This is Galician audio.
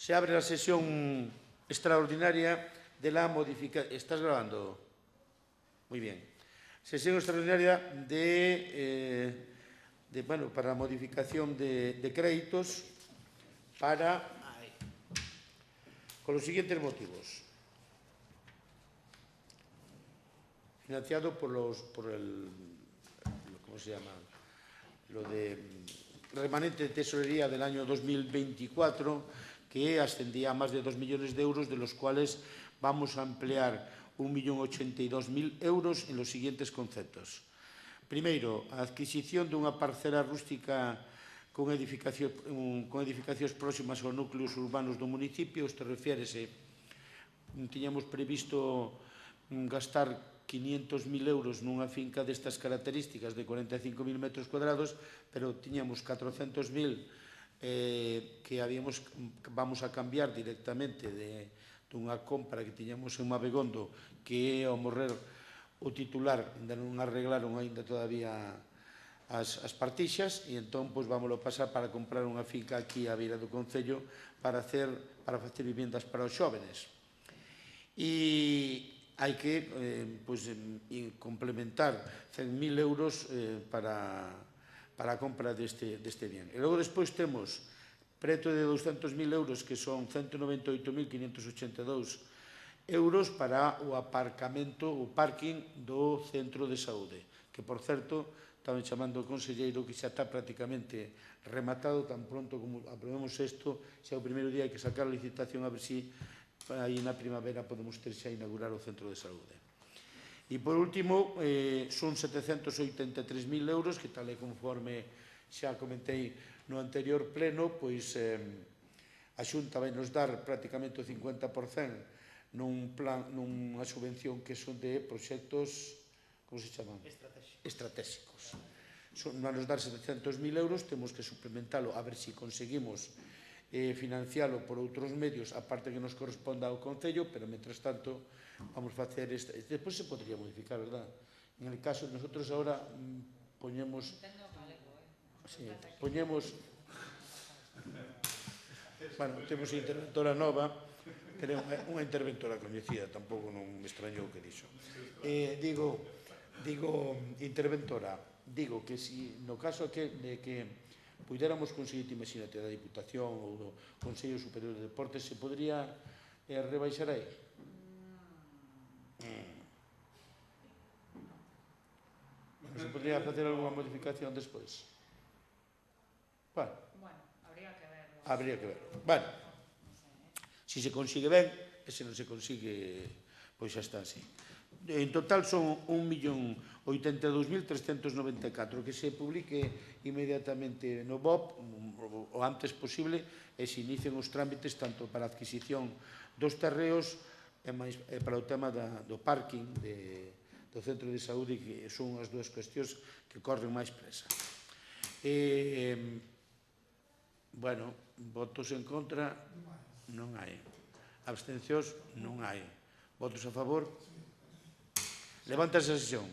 Se abre la sesión extraordinaria de la modificación. ¿Estás grabando? Muy bien. Sesión extraordinaria para la modificación de créditos con los siguientes motivos. Financiado por el ¿cómo se llama? Lo de remanente de tesorería del año 2024, que ascendía a más de 2 millones de euros, de los cuales vamos a emplear 1.082.000 euros en los siguientes conceptos. Primeiro, a adquisición dunha parcela rústica con edificacións próximas aos núcleos urbanos do municipio. Isto refiérese, tiñamos previsto gastar 500.000 euros nunha finca destas características de 45.000 metros cuadrados, pero tiñamos 400.000 que vamos a cambiar directamente dunha compra que tiñamos en Mabegondo, que é ao morrer o titular, ainda non arreglaron ainda todavía as partixas, e entón vámoslo pasar para comprar unha finca aquí á beira do Concello para facer viviendas para os xóvenes. E hai que complementar 100.000 euros para a compra deste bien. E logo despois temos preto de 200.000 euros, que son 198.582 euros para o aparcamento, o parking do centro de saúde, que, por certo, estaba chamando o conselleiro, que xa está prácticamente rematado. Tan pronto como aprobemos isto, xa o primeiro día hai que sacar a licitación, a ver se aí na primavera podemos ter xa inaugurar o centro de saúde. E, por último, son 783.000 euros, que tal e conforme xa comentei no anterior pleno, pois a Xunta vai nos dar prácticamente o 50% nunha subvención que son de proxectos, como se chaman? Estratégicos. Van nos dar 700.000 euros, temos que suplementalo a ver se conseguimos financialo por outros medios, aparte que nos corresponda ao Concello, pero, mentras tanto, vamos facer esta. Despois se podría modificar, verdad? En el caso, nosotros ahora poñemos... Bueno, temos interventora nova, pero unha interventora coñecida, tampouco non me extrañou que dixo. Digo, interventora, digo que si no caso de que puidéramos conseguir, imagínate, da Diputación ou do Consello Superior de Deportes, se podría rebaixar aí? Non se podría facer algunha modificación despois? Bueno, habría que ver. Bueno, se se consigue ben, e se non se consigue, pois xa está así. En total son 1.082.394, que se publique inmediatamente no BOP o antes posible, e se inicien os trámites tanto para a adquisición dos terreos e para o tema do parking do centro de saúde, que son as dúas cuestións que corren máis presa. Bueno, votos en contra non hai. Abstencións non hai. Votos a favor? Levántase a sesión.